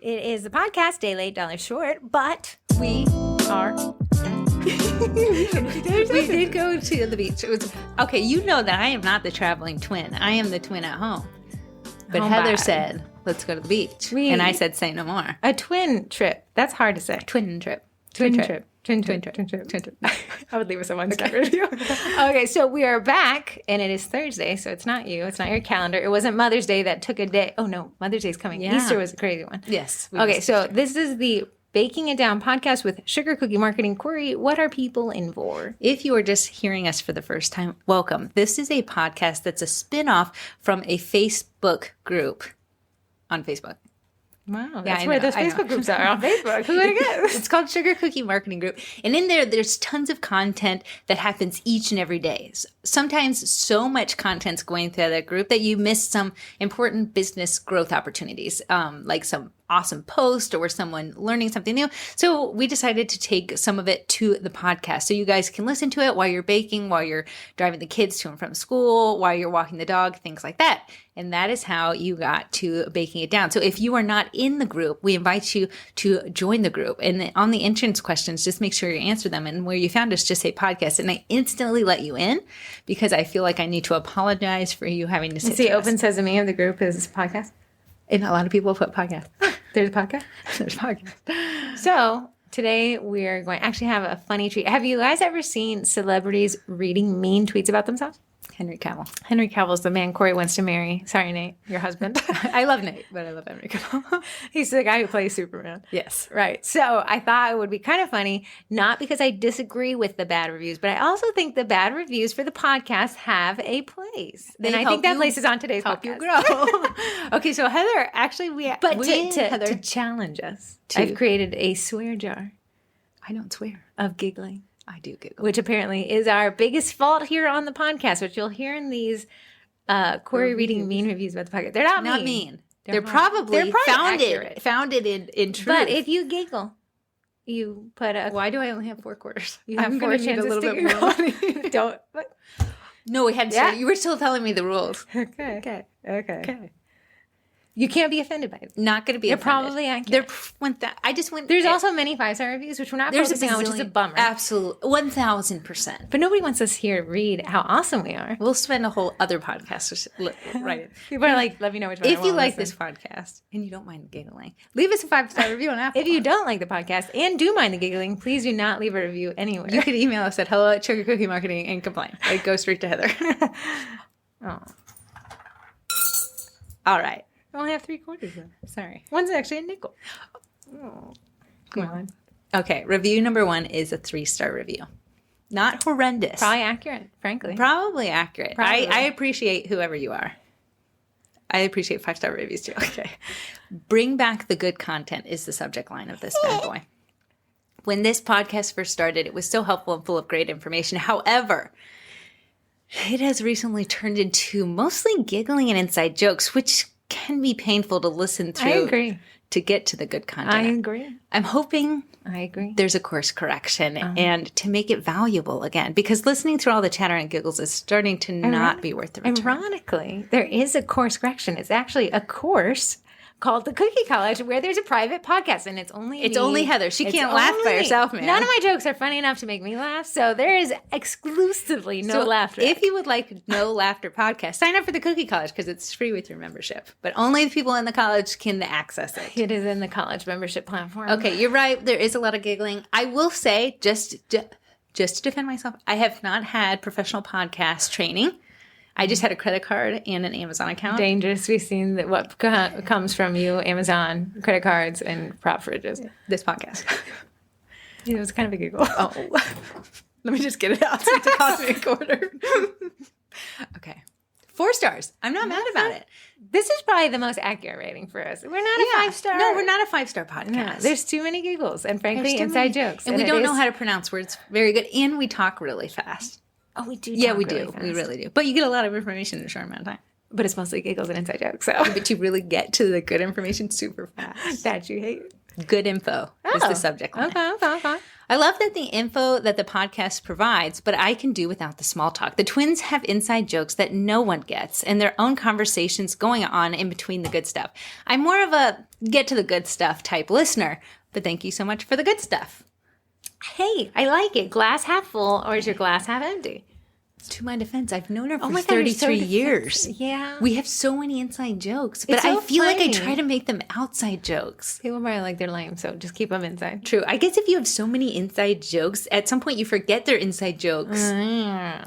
It is a podcast, Day Late, Dollar Short, but we are... We did go to the beach. It was okay. You know that I am not the traveling twin. I am the twin at home. But Home Heather bag. said, "Let's go to the beach," and I said, "Say no more." A twin trip. That's hard to say. Twin trip. Twin trip. I would leave us a one-star review. Okay, so we are back, and it is Thursday, so it's not you. It's not your calendar. It wasn't Mother's Day that took a day. Oh, no. Mother's Day is coming. Yeah. Easter was a crazy one. Yes. Okay, so this is the Baking It Down podcast with Sugar Cookie Marketing. Corrie, what are people in for? If you are just hearing us for the first time, welcome. This is a podcast that's a spin-off from a Facebook group on Facebook. Wow, Yeah, that's I where know, those I know. Facebook groups are on Facebook. Who would have guessed? It's called Sugar Cookie Marketing Group. And in there's tons of content that happens each and every day. Sometimes so much content's going through that group that you miss some important business growth opportunities, like some awesome post or someone learning something new. So we decided to take some of it to the podcast so you guys can listen to it while you're baking, while you're driving the kids to and from school, while you're walking the dog, things like that. And that is how you got to Baking It Down. So if you are not in the group, we invite you to join the group. And on the entrance questions, just make sure you answer them. And where you found us, just say podcast. And I instantly let you in because I feel like I need to apologize for you having to sit See, through Open us. Sesame of the group is podcast. And a lot of people put podcast. There's a podcast. There's podcast. So today we're going to actually have a funny treat. Have you guys ever seen celebrities reading mean tweets about themselves? Henry Cavill. Henry Cavill's the man Corrie wants to marry. Sorry, Nate, your husband. I love Nate, but I love Henry Cavill. He's the guy who plays Superman. Yes. Right. So I thought it would be kind of funny, not because I disagree with the bad reviews, but I also think the bad reviews for the podcast have a place. They and I help think that you- place is on today's Help podcast. you grow. Okay, so Heather, actually, But Heather, to challenge us, To- I've created a swear jar I don't swear. of giggling, I do giggle. which apparently is our biggest fault here on the podcast, which you'll hear in these Corrie reading mean reviews about the podcast. They're not mean. They're not. probably accurate. founded in truth. But if you giggle, you put a... why do I only have 4 quarters? You have I'm 4 gonna need chances a little to bit more money. giggle. Don't... No, we had. Yeah. You were still telling me the rules. Okay. Okay. You can't be offended by it. Not going to be. They're offended. probably accurate. They're went that. I just went. There's also many 5-star reviews, which we're not focusing on, which is a bummer. Absolutely, 1,000%. But nobody wants us here to read how awesome we are. We'll spend a whole other podcast. Right. People are like, let me know which one I If you wanna like listen. this podcast and you don't mind giggling, leave us a 5-star review on Apple. If you don't like the podcast and do mind the giggling, please do not leave a review anywhere. You could email us at hello@sugarcookiemarketing and complain. Like, go straight to Heather. Oh, All right. I only have 3/4 then. Sorry. One's actually a nickel. Oh, come on. Okay. Review number 1 is a 3-star review. Not horrendous. Probably accurate, frankly. Probably accurate. Probably. I appreciate whoever you are. I appreciate 5-star reviews too. Okay. Bring back the good content is the subject line of this bad boy. When this podcast first started, it was so helpful and full of great information. However, it has recently turned into mostly giggling and inside jokes, which can be painful to listen through. I agree. To get to the good content. I agree. I'm hoping I agree. there's a course correction and to make it valuable again, because listening through all the chatter and giggles is starting to not be worth the return. Ironically, there is a course correction. It's actually a course called the Cookie College where there's a private podcast, and it's only Heather. She can't laugh by herself, man. None of my jokes are funny enough to make me laugh, so there is exclusively no laughter. If you would like no laughter podcast, sign up for the Cookie College because it's free with your membership. But only the people in the college can access it. It is in the college membership platform. Okay, you're right. There is a lot of giggling. I will say, just to defend myself, I have not had professional podcast training. I just had a credit card and an Amazon account. Dangerous. We've seen that what comes from you, Amazon, credit cards, and prop fridges. This podcast. It was kind of a giggle. Oh, let me just get it out since it cost me $0.25. Okay. 4 stars. I'm not mad about it. This is probably the most accurate rating for us. We're not a 5-star. No, we're not a 5-star podcast. No, there's too many giggles and frankly There's too inside many. jokes. And we don't know how to pronounce words very good. And we talk really fast. Oh, we do. Yeah, talk we really do. fast. We really do. But you get a lot of information in a short amount of time. But it's mostly giggles and inside jokes. So But you really get to the good information super fast. that you hate. Good info is the subject line. Okay. I love that the info that the podcast provides, but I can do without the small talk. The twins have inside jokes that no one gets and their own conversations going on in between the good stuff. I'm more of a get to the good stuff type listener, but thank you so much for the good stuff. Hey, I like it. Glass half full, or is your glass half empty? To my defense, I've known her for my God, you're so 33 years. Yeah. We have so many inside jokes, but It's so I feel like I funny. try to make them outside jokes. People probably like they're lame, so just keep them inside. True. I guess if you have so many inside jokes, at some point you forget they're inside jokes.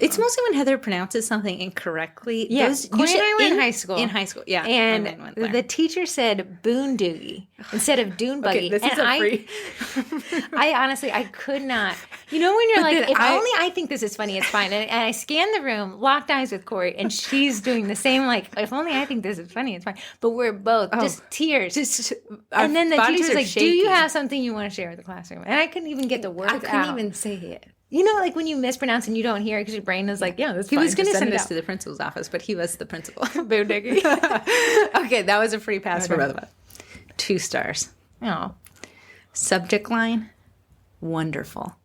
It's mostly when Heather pronounces something incorrectly. Yes, Corrie and I were in high school. In high school, yeah. And my mind went there. the teacher said boondoogie instead of dune buggy. Okay, this is and free. I honestly, I could not. You know when you're like, then if only I think this is funny, it's fine. And I scan the room, locked eyes with Corrie, and she's doing the same, like, if only I think this is funny, it's fine. But we're both just tears. And then the teacher was like, do you have something you want to share with the classroom? And I couldn't even get the words out. I couldn't even say it. You know, like when you mispronounce and you don't hear it because your brain is like, yeah, that's He fine. was going to just send it us out. to the principal's office, but he was the principal. Boondoogie. Okay, that was a free pass for both of us. 2 stars. Oh. Subject line, wonderful.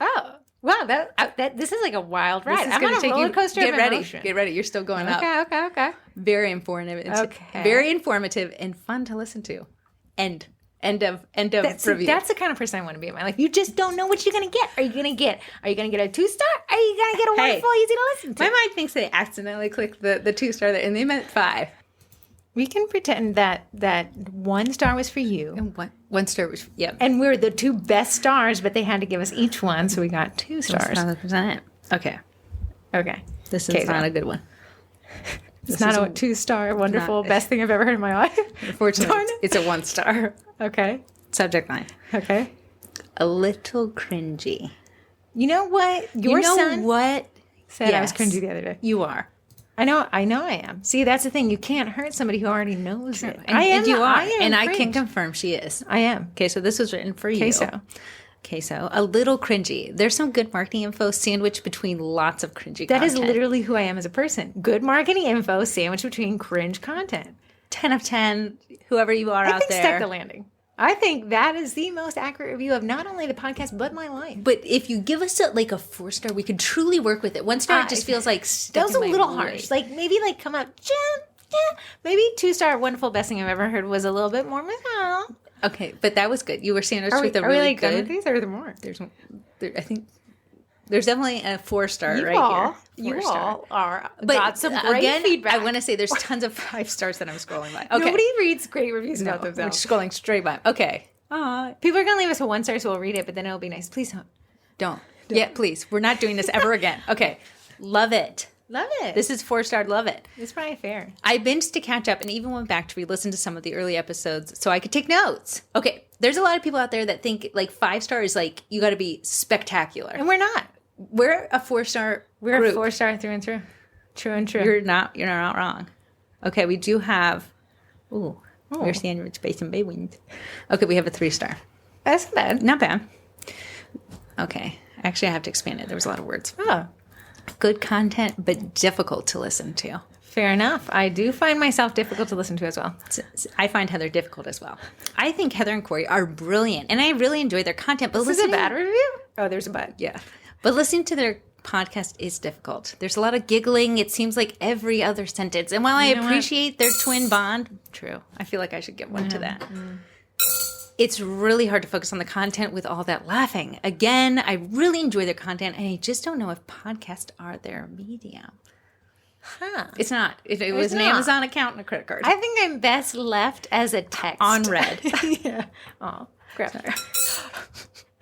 Oh. Wow, that this is like a wild ride. I'm gonna on a roller coaster Get of ready. emotion. Get ready. You're still going up. Okay. Very informative. Okay. Very informative and fun to listen to. End of review. That's the kind of person I want to be in my life. You just don't know what you're gonna get. Are you gonna get a 2-star? Are you gonna get a wonderful, easy to listen to? My mind thinks they accidentally clicked the 2-star there, and they meant 5. We can pretend that 1 star was for you. And 1 star was, yeah. And we're the 2 best stars, but they had to give us each one, so we got 2 stars. That's not it. Okay. This is not a good one. It's not a 2-star, wonderful, best thing I've ever heard in my life. Unfortunately, it's a 1 star. Okay. Subject line. Okay. A little cringy. You know what? Your son what? said I was cringy the other day. You are. I know I am. See, that's the thing. You can't hurt somebody who already knows it. And you are. And I cringe. can confirm she is. I am. Okay, so this was written for you. Okay, so a little cringy. There's some good marketing info sandwiched between lots of cringy That content. is literally who I am as a person. Good marketing info sandwiched between cringe content. 10 of 10, whoever you are I out think there. stuck the landing. I think that is the most accurate review of not only the podcast, but my life. But if you give us a 4-star, we could truly work with it. 1 star just feels like stuck that was in a my little brain. harsh. Like maybe come up, maybe 2-star, wonderful, best thing I've ever heard was a little bit more. Okay, but that was good. You were sandwiched with a are really we like good. done with these, or are there more? I think there's definitely a 4-star You right all, here. you 4-star. all are But got some great again, feedback. I want to say there's tons of 5 stars that I'm scrolling by. Okay, Nobody reads great reviews no, about we're themselves. scrolling straight by. Okay, People are gonna leave us a 1 star, so we'll read it, but then it'll be nice. Please don't. don't. Yeah, please. We're not doing this ever again. Okay, love it. Love it. This is 4-star. Love it. It's probably fair. I binged to catch up and even went back to re-listen to some of the early episodes so I could take notes. Okay, there's a lot of people out there that think 5-star is you got to be spectacular. And we're not. We're a 4-star We're group. a 4-star through and through. True and true. You're not wrong. Okay, we do have. We're sandwiched by some bay winds. Okay, we have a 3-star. That's not bad. Not bad. Okay, actually, I have to expand it. There was a lot of words. Oh, Good content, but difficult to listen to. fair enough. I do find myself difficult to listen to as well. I find Heather difficult as well. I think Heather and Corrie are brilliant, and I really enjoy their content. But This is a bad review? Oh, there's a but. Yeah. But listening to their podcast is difficult. There's a lot of giggling. It seems like every other sentence. And while I appreciate their twin bond, true, I feel like I should get one to that. It's really hard to focus on the content with all that laughing. Again, I really enjoy their content, and I just don't know if podcasts are their medium. Huh. It's not. It was an not. Amazon account and a credit card. I think I'm best left as a text. On red. Yeah. Oh, crap.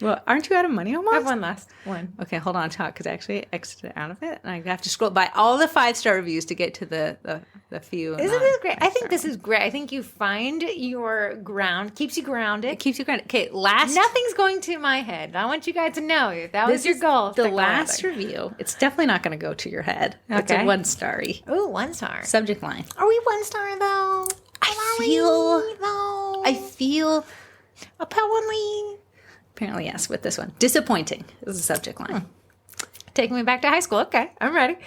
Well, aren't you out of money almost? I have one last one. Okay, hold on, talk, because I actually exited out of it, and I have to scroll by all the 5-star reviews to get to the few. Isn't this great? I think this is great. I think you find your ground, keeps you grounded. It keeps you grounded. Okay, last. Nothing's going to my head. I want you guys to know if that was your goal. The last review. It's definitely not going to go to your head. It's a Okay. 1-starry. Ooh, 1 star. Subject line. Are we 1 star though? I feel. Apparently. Apparently, yes, with this one. Disappointing is the subject line. Taking me back to high school. Okay, I'm ready.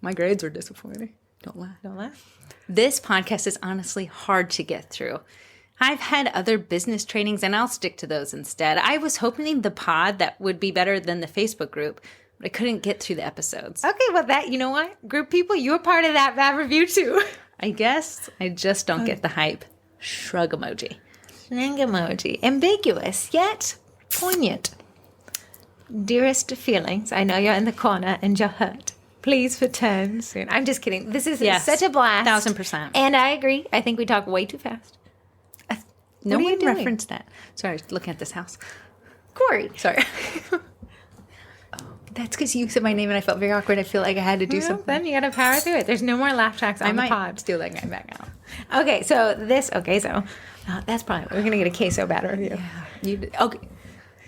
My grades were disappointing. Don't laugh. Don't laugh. This podcast is honestly hard to get through. I've had other business trainings, and I'll stick to those instead. I was hoping the pod that would be better than the Facebook group, but I couldn't get through the episodes. Okay, well, you know what? Group people, you're part of that bad review too. I guess I just don't get the hype. Shrug emoji. Shrug emoji. Ambiguous, yet poignant. Dearest feelings, I know you're in the corner and you're hurt. Please return soon. I'm just kidding. This is such a blast. 1,000%. And I agree. I think we talk way too fast. No one referenced that. Sorry, I was looking at this house. Corrie. Sorry. That's because you said my name and I felt very awkward. I feel like I had to do something. Then you got to power through it. There's no more laugh tracks on the pod. I might steal that guy back out. Okay, so that's probably, we're going to get a queso bad review. Yeah. Okay.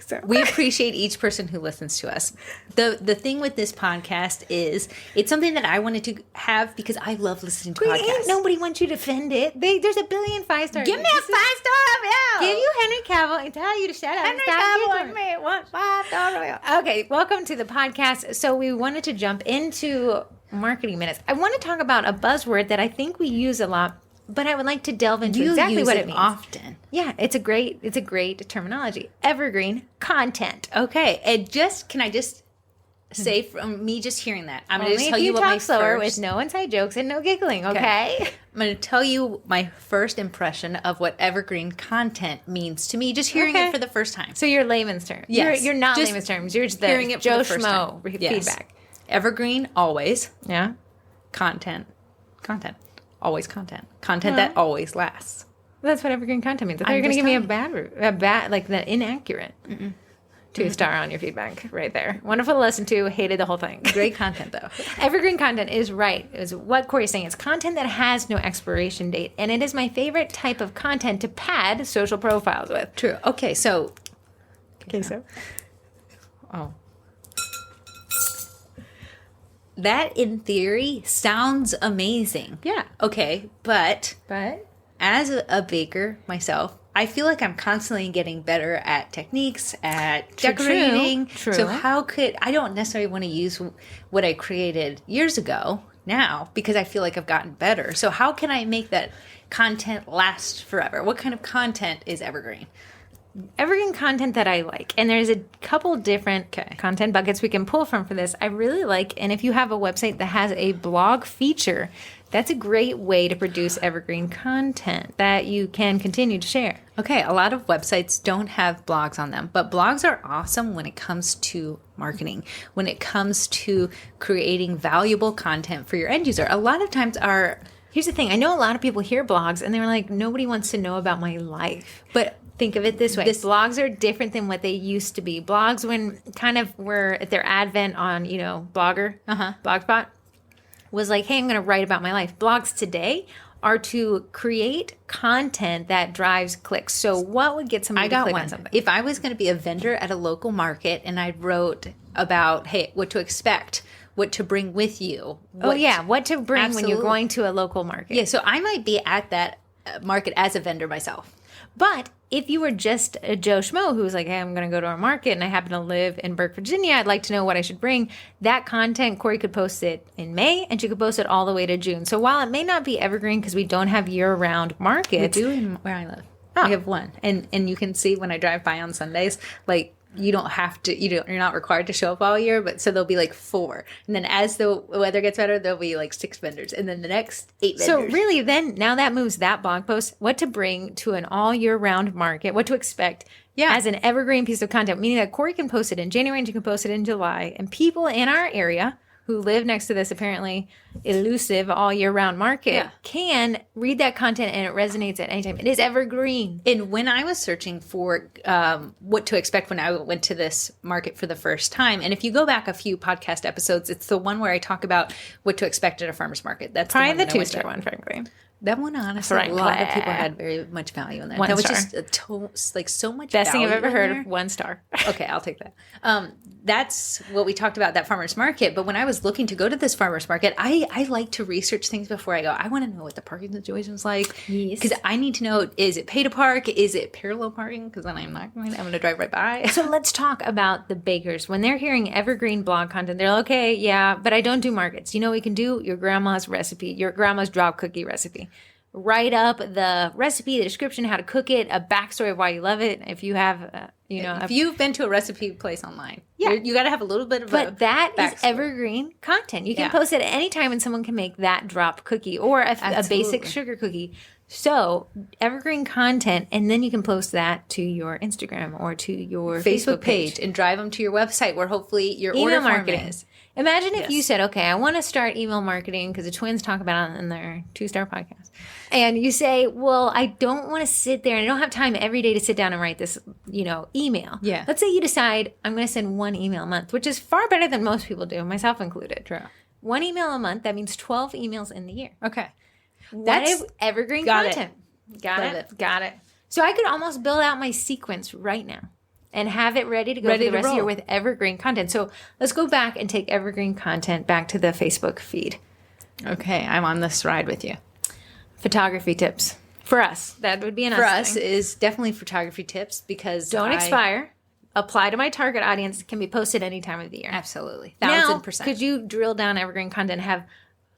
So. We appreciate each person who listens to us. The thing with this podcast is it's something that I wanted to have because I love listening to podcasts. Ain't nobody wants you to defend it. There's a billion 5-star. Give me a 5-star review. Give you Henry Cavill and tell you to shut up. Henry Cavill and me want 5-star review. Okay, welcome to the podcast. So we wanted to jump into marketing minutes. I want to talk about a buzzword that I think we use a lot, but I would like to delve into exactly what it means. Often. Yeah, it's a great terminology. Evergreen content. Okay, can I just say from me just hearing that, I'm going to tell you what my slower with no inside jokes and no giggling, okay? I'm going to tell you my first impression of what evergreen content means to me, just hearing it for the first time. So you're layman's terms. Yes. You're not layman's terms. You're just hearing it Joe Schmo feedback. Evergreen, always. Yeah. Content. Always content. Content that always lasts. That's what evergreen content means. I thought you were going to give me a bad, like the inaccurate 2-star on your feedback right there. Wonderful to listen to. Hated the whole thing. Great content though. Evergreen content is right. Is what Corey's saying. It's content that has no expiration date, and it is my favorite type of content to pad social profiles with. True. Okay, so. Oh. That, in theory, sounds amazing. Yeah. Okay, but as a baker myself, I feel like I'm constantly getting better at techniques, at decorating. True. So I don't necessarily want to use what I created years ago now because I feel like I've gotten better. So how can I make that content last forever? What kind of content is evergreen? Evergreen content that I like, and there's a couple different content buckets we can pull from for this. I really like, and if you have a website that has a blog feature, that's a great way to produce evergreen content that you can continue to share. Okay, a lot of websites don't have blogs on them, but blogs are awesome when it comes to marketing, when it comes to creating valuable content for your end user. A lot of times Here's the thing. I know a lot of people hear blogs, and they're like, nobody wants to know about my life. But think of it this way. Blogs are different than what they used to be. Blogs, when kind of were at their advent on, Blogger, Blogspot, was like, hey, I'm going to write about my life. Blogs today are to create content that drives clicks. So what would get somebody to click on something? If I was going to be a vendor at a local market and I wrote about, hey, what to expect, what to bring with you. What to bring when you're going to a local market. Yeah, so I might be at that market as a vendor myself. But if you were just a Joe Schmo who's like, hey, I'm going to go to a market and I happen to live in Burke, Virginia, I'd like to know what I should bring. That content, Corrie could post it in May and she could post it all the way to June. So while it may not be evergreen because we don't have year-round markets. We do in where I live. We have one. And you can see when I drive by on Sundays, like, you don't have to, you're not required to show up all year, but so there'll be like 4. And then as the weather gets better, there'll be like 6 vendors. And then the next 8 vendors. So really then, now that moves that blog post, what to bring to an all year round market, what to expect as an evergreen piece of content, meaning that Corrie can post it in January and you can post it in July. And people in our area who live next to this apparently elusive all year round market can read that content and it resonates at any time. It is evergreen. And when I was searching for what to expect when I went to this market for the first time, and if you go back a few podcast episodes, it's the one where I talk about what to expect at a farmer's market. That's probably the 2-star one, frankly. That one, honestly, a lot of people had very much value in that. That was just like so much best value thing I've ever heard of. 1 star. Okay, I'll take that. That's what we talked about, that farmer's market. But when I was looking to go to this farmer's market, I like to research things before I go. I want to know what the parking situation is like. Yes. Because I need to know, is it pay to park? Is it parallel parking? Because then I'm going to drive right by. So let's talk about the bakers. When they're hearing evergreen blog content, they're like, okay, yeah, but I don't do markets. You know what we can do? Your grandma's recipe, your grandma's drop cookie recipe. write up the recipe, the description, how to cook it, a backstory of why you love it. If you have, if you've been to a recipe place online, you got to have a little bit of but that is evergreen content. You can post it at any time and someone can make that drop cookie or a basic sugar cookie. So evergreen content, and then you can post that to your Instagram or to your Facebook page and drive them to your website where hopefully your email order marketing form is. Imagine if you said, okay, I want to start email marketing because the twins talk about it in their 2-star podcast. And you say, well, I don't want to sit there and I don't have time every day to sit down and write this, email. Yeah. Let's say you decide I'm going to send 1 email a month, which is far better than most people do, myself included. True. 1 email a month, that means 12 emails in the year. Okay. That's evergreen content. Got it. So I could almost build out my sequence right now and have it ready to go for the rest of the year with evergreen content. So let's go back and take evergreen content back to the Facebook feed. Okay, I'm on this ride with you. Photography tips. For us, that would be an For us is definitely photography tips because don't expire. Apply to my target audience. Can be posted any time of the year. Absolutely. 1000%. Could you drill down evergreen content and have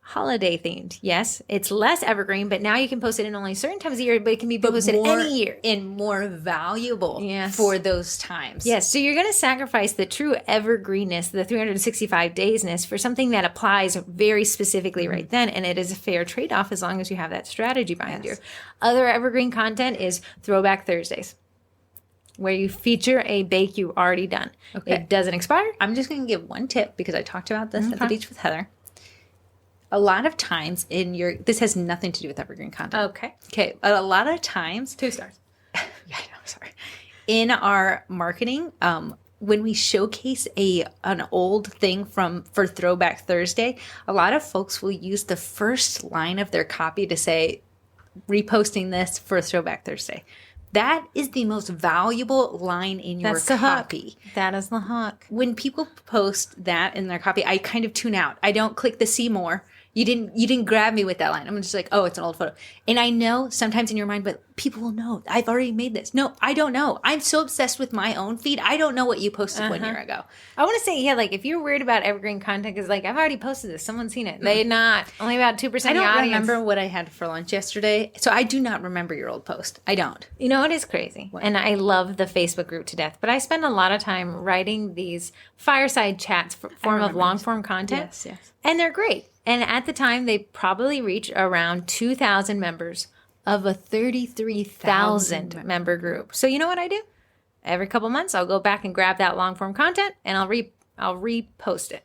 holiday themed? Yes, it's less evergreen, but now you can post it in only certain times of the year, but it can be posted any year. And more valuable for those times. Yes, so you're going to sacrifice the true evergreenness, the 365 daysness for something that applies very specifically right then, and it is a fair trade-off as long as you have that strategy behind you. Other evergreen content is Throwback Thursdays, where you feature a bake you already done. Okay. It doesn't expire. I'm just going to give one tip because I talked about this at the beach with Heather. A lot of times this has nothing to do with evergreen content. Okay. A lot of times. 2 stars. Yeah, I know. Sorry. In our marketing, when we showcase an old thing for Throwback Thursday, a lot of folks will use the first line of their copy to say, reposting this for Throwback Thursday. That is the most valuable line in your copy. That is the hook. When people post that in their copy, I kind of tune out. I don't click the see more. You didn't grab me with that line. I'm just like, oh, it's an old photo. And I know sometimes in your mind, but people will know. I've already made this. No, I don't know. I'm so obsessed with my own feed. I don't know what you posted 1 year ago. I want to say, if you're worried about evergreen content, because I've already posted this. Someone's seen it. They're not. Only about 2% of the audience. I don't remember what I had for lunch yesterday. So I do not remember your old post. I don't. You know, it is crazy. What? And I love the Facebook group to death. But I spend a lot of time writing these fireside chats form of long form content. Yes. And they're great. And at the time, they probably reach around 2,000 members of a 33,000 member group. So you know what I do? Every couple months, I'll go back and grab that long form content and I'll repost it.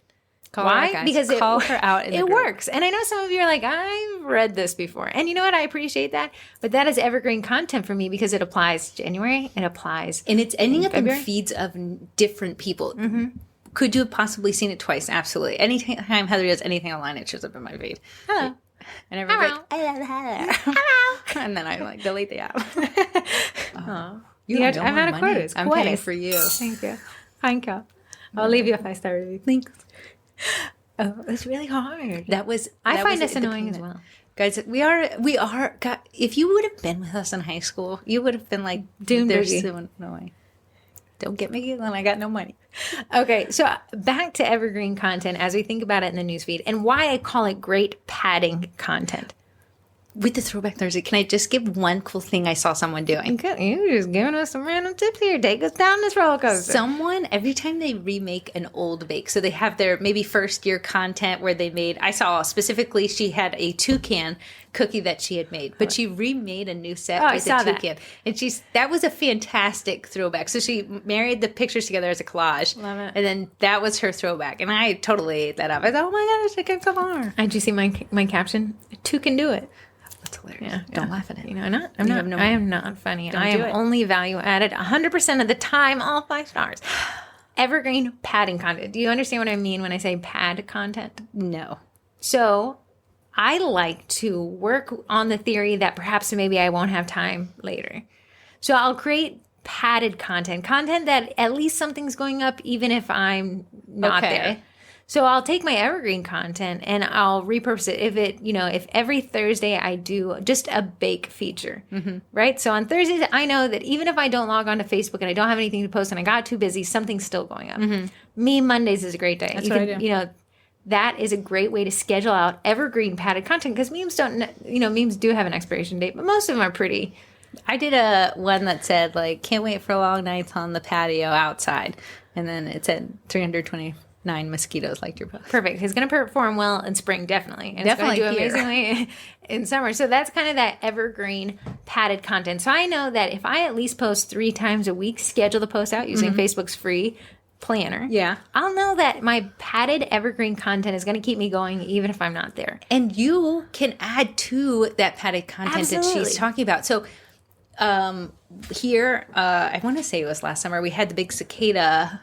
Why? Because call her out. It works. And I know some of you are like, I've read this before. And you know what? I appreciate that. But that is evergreen content for me because it applies January. It applies. And it's ending up in feeds of different people. Mm-hmm. Could you have possibly seen it twice? Absolutely. Anytime Heather does anything online, it shows up in my feed. Hello. And everybody's like, hello. And then I delete the app. I'm out of quotas. I'm paying for you. Thank you. Thank you. I'll leave you a 5-star review. Thanks. Oh, it's really hard. I find this annoying as well. Guys, we are. God, if you would have been with us in high school, you would have been like, doomed. There's so annoying. Don't get me giggling. I got no money. Okay, so back to evergreen content as we think about it in the newsfeed and why I call it great padding content. With the Throwback Thursday, can I just give one cool thing I saw someone doing? You're just giving us some random tips here. Take us down this roller coaster. Someone, every time they remake an old bake, so they have their maybe first year content where they made, I saw specifically she had a toucan cookie that she had made, but she remade a new set with a toucan. And that was a fantastic throwback. So she married the pictures together as a collage. Love it. And then that was her throwback. And I totally ate that up. I thought, oh my gosh, I can come on. Did you see my caption? Two can do it. That's hilarious. Yeah, don't laugh at it. I am not funny. I am only value added 100% of the time, all 5 stars. Evergreen padding content. Do you understand what I mean when I say pad content? No. So I like to work on the theory that perhaps maybe I won't have time later. So I'll create padded content that at least something's going up even if I'm not there. So I'll take my evergreen content and I'll repurpose it. If every Thursday I do just a bake feature, right? So on Thursdays, I know that even if I don't log on to Facebook and I don't have anything to post and I got too busy, something's still going up. Meme Mondays is a great day. That's what I do. that is a great way to schedule out evergreen padded content, because memes memes do have an expiration date, but most of them are pretty. I did a one that said, like, can't wait for long nights on the patio outside. And then it said 329 mosquitoes liked your post. Perfect. It's going to perform well in spring, definitely. And it's going to do amazingly in summer. So that's kind of that evergreen padded content. So I know that if I at least post 3 times a week, schedule the post out using Facebook's free planner. Yeah. I'll know that my padded evergreen content is going to keep me going even if I'm not there. And you can add to that padded content that she's talking about. So here, I want to say it was last summer, we had the big cicada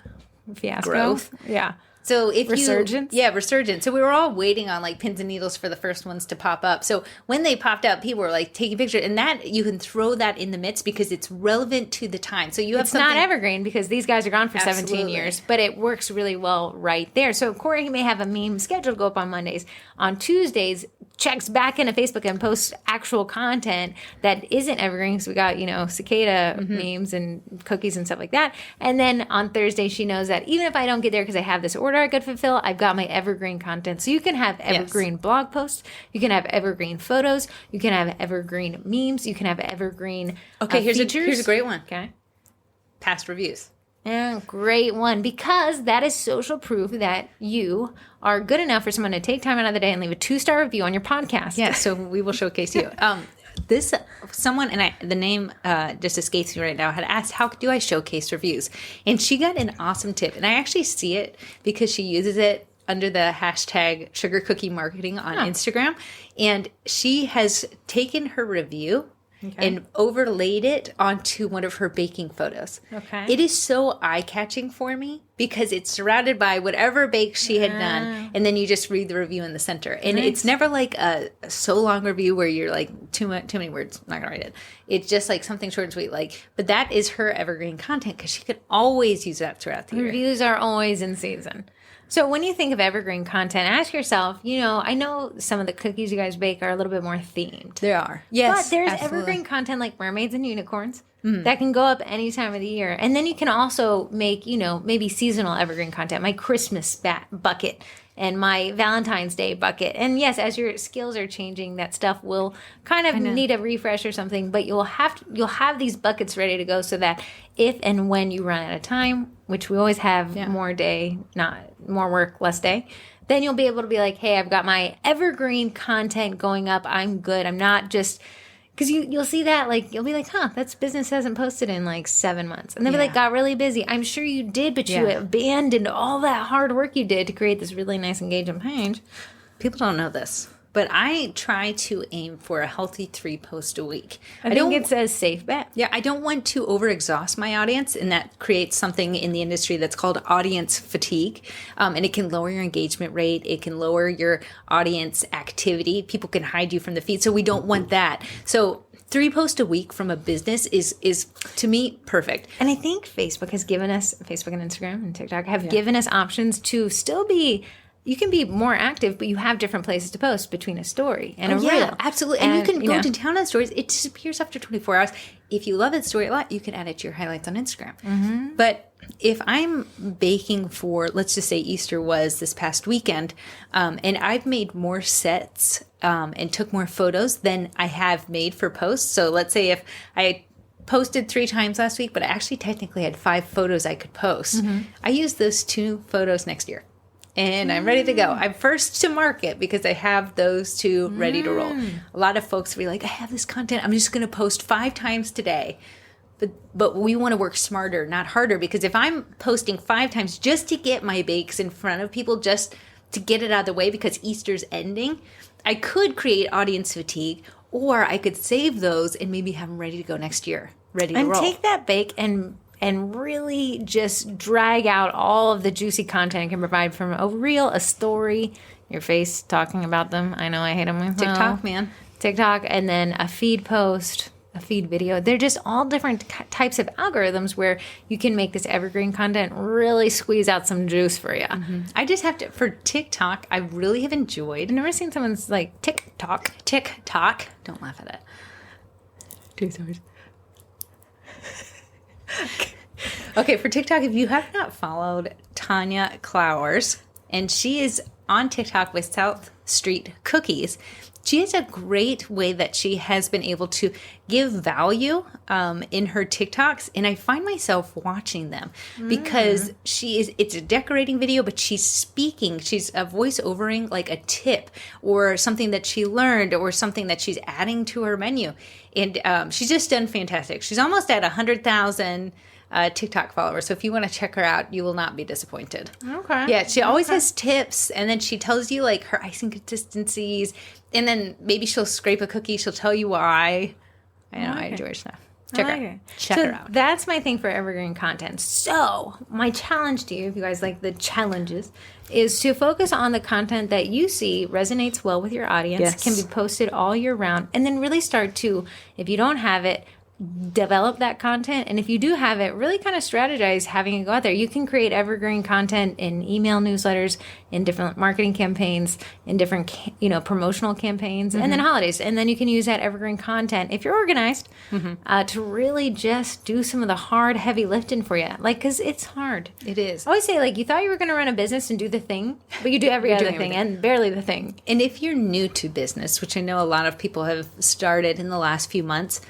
fiasco. Growth. Yeah. So if resurgence? Resurgence. So we were all waiting on like pins and needles for the first ones to pop up. So when they popped up, people were like taking pictures, and that you can throw that in the midst because it's relevant to the time. So you have it's not evergreen because these guys are gone for 17 years, but it works really well right there. So Corrie may have a meme scheduled to go up on Mondays. On Tuesdays, checks back into Facebook and posts actual content that isn't evergreen, because we got, cicada memes and cookies and stuff like that. And then on Thursday, she knows that even if I don't get there because I have this order I could fulfill, I've got my evergreen content. So you can have evergreen blog posts, you can have evergreen photos, you can have evergreen memes, you can have evergreen here's a great one. Okay. Past reviews. Yeah, great one, because that is social proof that you are good enough for someone to take time out of the day and leave a 2-star review on your podcast. Yeah, so we will showcase you. Someone, and the name just escapes me right now, had asked, how do I showcase reviews? And she got an awesome tip, and I actually see it because she uses it under the hashtag sugar cookie marketing on Instagram, and she has taken her review and overlaid it onto one of her baking photos. Okay. It is so eye-catching for me because it's surrounded by whatever bake she had done, and then you just read the review in the center. And it's never like a so long review where you're like, too many words, I'm not going to write it. It's just like something short and sweet. But that is her evergreen content because she could always use that throughout the year. Reviews are always in season. So when you think of evergreen content, ask yourself, I know some of the cookies you guys bake are a little bit more themed. They are. Yes. But there's absolutely. evergreen content like mermaids and unicorns that can go up any time of the year. And then you can also make, maybe seasonal evergreen content, my Christmas bucket and my Valentine's Day bucket. And yes, as your skills are changing, that stuff will kind of need a refresh or something, but you'll have these buckets ready to go so that if and when you run out of time, which we always have more work, less day, then you'll be able to be like, hey, I've got my evergreen content going up. I'm good. I'm not just... Because you'll see that, you'll be like, that's business hasn't posted in 7 months. And they'll be like, got really busy. I'm sure you did, but you abandoned all that hard work you did to create this really nice engagement page. People don't know this, but I try to aim for a healthy 3 posts a week. I think it's a safe bet. Yeah, I don't want to overexhaust my audience, and that creates something in the industry that's called audience fatigue. And it can lower your engagement rate. It can lower your audience activity. People can hide you from the feed, so we don't want that. So 3 posts a week from a business is to me perfect. And I think Facebook and Instagram and TikTok have given us options to still be... You can be more active, but you have different places to post between a story and a reel. Yeah, absolutely. And you can go to town on stories. It disappears after 24 hours. If you love that story a lot, you can add it to your highlights on Instagram. Mm-hmm. But if I'm baking for, let's just say Easter was this past weekend, and I've made more sets and took more photos than I have made for posts. So let's say if I posted 3 times last week, but I actually technically had 5 photos I could post. Mm-hmm. I use those 2 photos next year. And I'm ready to go. I'm first to market because I have those 2 ready to roll. A lot of folks will be like, I have this content. I'm just going to post 5 times today. But we want to work smarter, not harder. Because if I'm posting 5 times just to get my bakes in front of people, just to get it out of the way because Easter's ending, I could create audience fatigue. Or I could save those and maybe have them ready to go next year. Ready to roll. And take that bake and really just drag out all of the juicy content it can provide from a reel, a story, your face talking about them. I know I hate them myself. TikTok, man. TikTok, and then a feed post, a feed video. They're just all different types of algorithms where you can make this evergreen content really squeeze out some juice for you. Mm-hmm. I just have to, for TikTok, I really have enjoyed. I've never seen someone's TikTok. Don't laugh at it. 2 stars. Okay, for TikTok, if you have not followed Tanya Clowers, and she is on TikTok with South Street Cookies. She has a great way that she has been able to give value in her TikToks, and I find myself watching them because it's a decorating video, but she's speaking. She's voice-overing like a tip or something that she learned or something that she's adding to her menu. And she's just done fantastic. She's almost at 100,000 TikTok followers. So if you want to check her out, you will not be disappointed. Okay. Yeah, she always has tips, and then she tells you like her icing consistencies, and then maybe she'll scrape a cookie. She'll tell you why. I know, I enjoy her stuff. Check her out. That's my thing for evergreen content. So my challenge to you, if you guys like the challenges, is to focus on the content that you see resonates well with your audience, can be posted all year round, and then really start to, if you don't have it, develop that content. And if you do have it, really kind of strategize having it go out there. You can create evergreen content in email newsletters, in different marketing campaigns, in different, promotional campaigns, and then holidays. And then you can use that evergreen content, if you're organized, to really just do some of the hard, heavy lifting for you. Like, because it's hard. It is. I always say, like, you thought you were going to run a business and do the thing, but you do every other thing and barely the thing. And if you're new to business, which I know a lot of people have started in the last few months,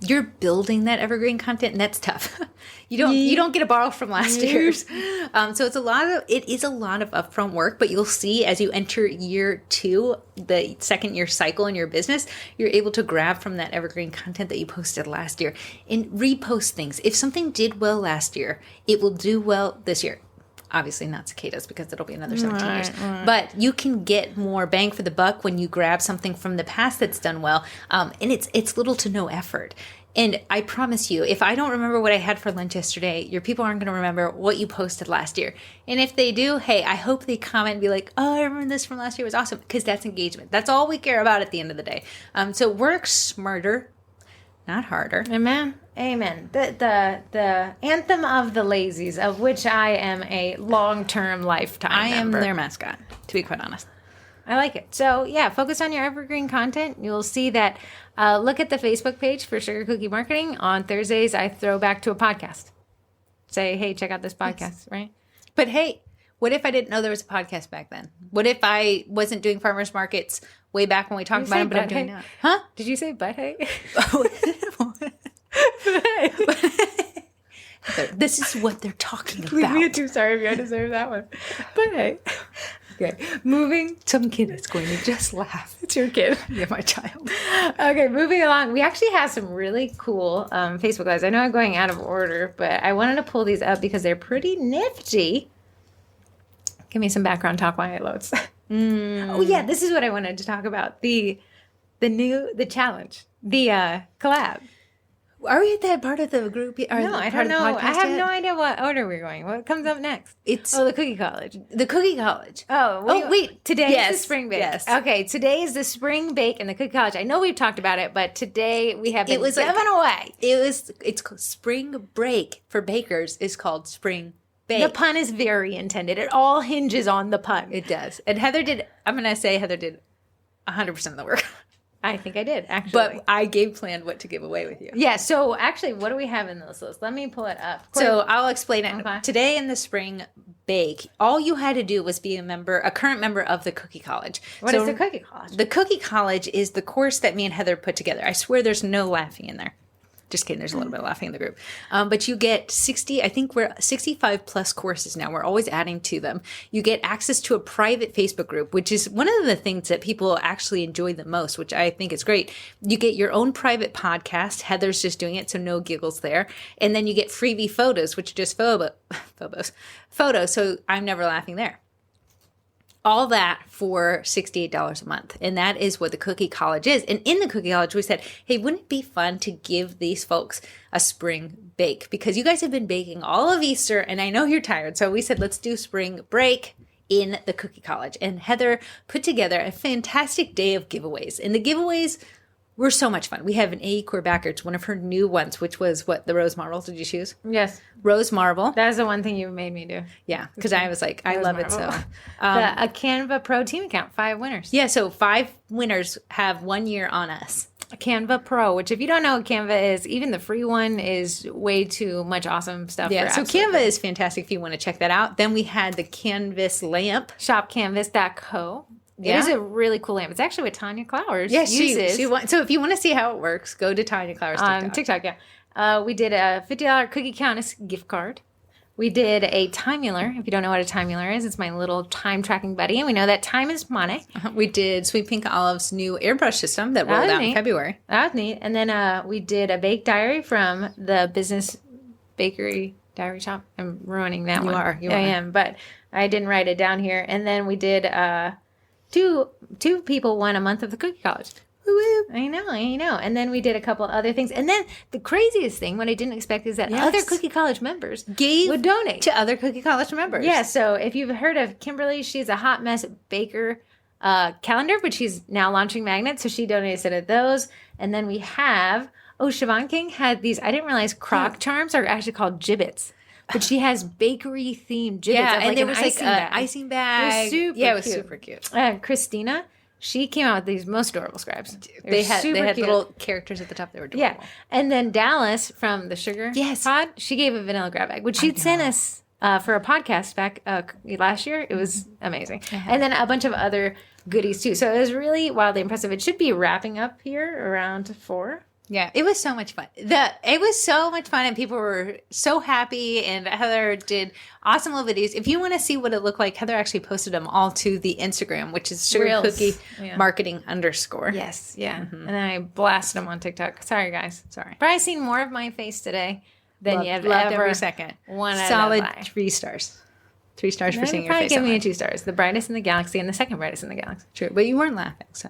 you're building that evergreen content, and that's tough. You don't get to borrow from last year's. So it is a lot of upfront work, but you'll see as you enter year 2, the second year cycle in your business, you're able to grab from that evergreen content that you posted last year and repost things. If something did well last year, it will do well this year. Obviously not cicadas, because it'll be another 17 years. Right. But you can get more bang for the buck when you grab something from the past that's done well. And it's little to no effort. And I promise you, if I don't remember what I had for lunch yesterday, your people aren't going to remember what you posted last year. And if they do, hey, I hope they comment and be like, oh, I remember this from last year. It was awesome. Because that's engagement. That's all we care about at the end of the day. So work smarter, not harder. Amen. The anthem of the lazies, of which I am a long-term lifetime member. I am their mascot, to be quite honest. I like it. So, yeah, focus on your evergreen content. You'll see that. Look at the Facebook page for Sugar Cookie Marketing. On Thursdays, I throw back to a podcast. Say, hey, check out this podcast, right? But, hey, what if I didn't know there was a podcast back then? What if I wasn't doing farmers markets way back when we talked about it, but I'm doing now? Huh? Did you say butt hey? This is what they're talking about. Leave me a 2-star if you deserve that one. But hey. Okay, moving. Some kid is going to just laugh. It's your kid. Yeah, my child. Okay, moving along. We actually have some really cool Facebook Lives. I know I'm going out of order, but I wanted to pull these up because they're pretty nifty. Give me some background talk while it loads. Oh, yeah, this is what I wanted to talk about. The challenge, the collab. Are we at that part of the group? No, I don't know. I have no idea what order we're going. What comes up next? The Cookie College. The Cookie College. Wait. Today is the spring bake. Yes. Okay, today is the spring bake and the Cookie College. I know we've talked about it, but today we have been given away. It's called spring break for bakers. Is called spring bake. The pun is very intended. It all hinges on the pun. It does. And Heather did 100% of the work. I think I did, actually. But I planned what to give away with you. Yeah, so actually, what do we have in this list? Let me pull it up. So I'll explain it. Okay. Today in the spring bake, all you had to do was be a current member of the Cookie College. What is the Cookie College? The Cookie College is the course that me and Heather put together. I swear there's no laughing in there. Just kidding. There's a little bit of laughing in the group. But you get 65 plus courses now. We're always adding to them. You get access to a private Facebook group, which is one of the things that people actually enjoy the most, which I think is great. You get your own private podcast. Heather's just doing it, so no giggles there. And then you get freebie photos, which are just photos. So I'm never laughing there. All that for $68 a month. And that is what the Cookie College is. And in the Cookie College, we said, hey, wouldn't it be fun to give these folks a spring bake? Because you guys have been baking all of Easter, and I know you're tired. So we said, let's do spring break in the Cookie College. And Heather put together a fantastic day of giveaways. And the giveaways were so much fun. We have an AE Core backer. It's one of her new ones, which was the Rose Marble. Did you choose? Yes. Rose Marble. That is the one thing you made me do. Yeah, because I was like, I love it so. A Canva Pro team account, 5 winners. Yeah, so 5 winners have 1 year on us. Canva Pro, which if you don't know what Canva is, even the free one is way too much awesome stuff. Yeah, so Canva is fantastic if you want to check that out. Then we had the Canvas lamp. Shopcanvas.co. Yeah. It is a really cool lamp. It's actually what Tanya Clowers uses. So if you want to see how it works, go to Tanya Clowers TikTok. We did a $50 Cookie Countess gift card. We did a Timular. If you don't know what a Timular is, it's my little time tracking buddy. And we know that time is money. We did Sweet Pink Olive's new airbrush system that rolled out in February. That was neat. And then we did a bake diary from the Business Bakery Diary Shop. I'm ruining that one. You are. I am, but I didn't write it down here. And then we did two people won a month of the Cookie College. Woo-woo. I know. And then we did a couple other things. And then the craziest thing, what I didn't expect, is that other Cookie College members would donate to other Cookie College members. Yeah, so if you've heard of Kimberly, she's a hot mess baker calendar, but she's now launching magnets, so she donated to those. And then we have, Siobhan King had these, I didn't realize crock charms are actually called gibbets. But she has bakery-themed gibbets. Yeah, and there was like an icing bag. It was super cute. Christina, she came out with these most adorable scribes. They had little characters at the top. They were adorable. Yeah. And then Dallas from the Sugar Pod, she gave a vanilla grab bag, which she'd sent us for a podcast back last year. It was amazing. And then a bunch of other goodies, too. So it was really wildly impressive. It should be wrapping up here around 4. Yeah, it was so much fun. It was so much fun, and people were so happy, and Heather did awesome little videos. If you want to see what it looked like, Heather actually posted them all to the Instagram, which is Sugar Cookie Marketing _. Yes, yeah. Mm-hmm. And then I blasted them on TikTok. Sorry, guys. Sorry. But I've seen more of my face today than you have loved ever. Every second. Solid 3 stars. 3 stars for seeing your face. Give me 2 stars. The brightest in the galaxy and the second brightest in the galaxy. True, but you weren't laughing, so...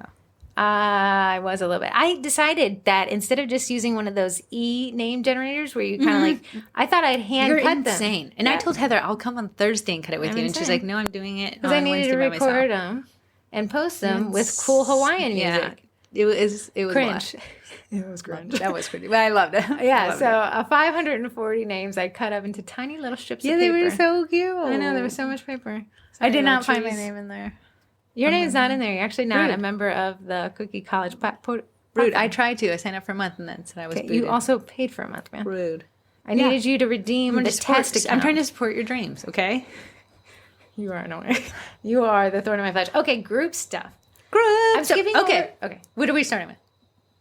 I was a little bit. I decided that instead of just using one of those name generators where you kind of I thought I'd hand cut them. You're insane. And I told Heather, I'll come on Thursday and cut it with you. And she's like, no, I'm doing it because I needed to record them and post them with cool Hawaiian music. It was cringe. It was cringe. That was cringe. But I loved it. Yeah, so 540 names I cut up into tiny little strips of paper. Yeah, they were so cute. I know, there was so much paper. I did not find my name in there. Your name's not in there. You're actually not a member of the Cookie College platform. Rude. I tried to. I signed up for a month and then said I was booted. You also paid for a month, man. Rude. I needed you to redeem the test account. I'm trying to support your dreams, okay? You are annoying. You are the thorn in my flesh. Okay, group stuff. I'm skipping over. Okay. What are we starting with?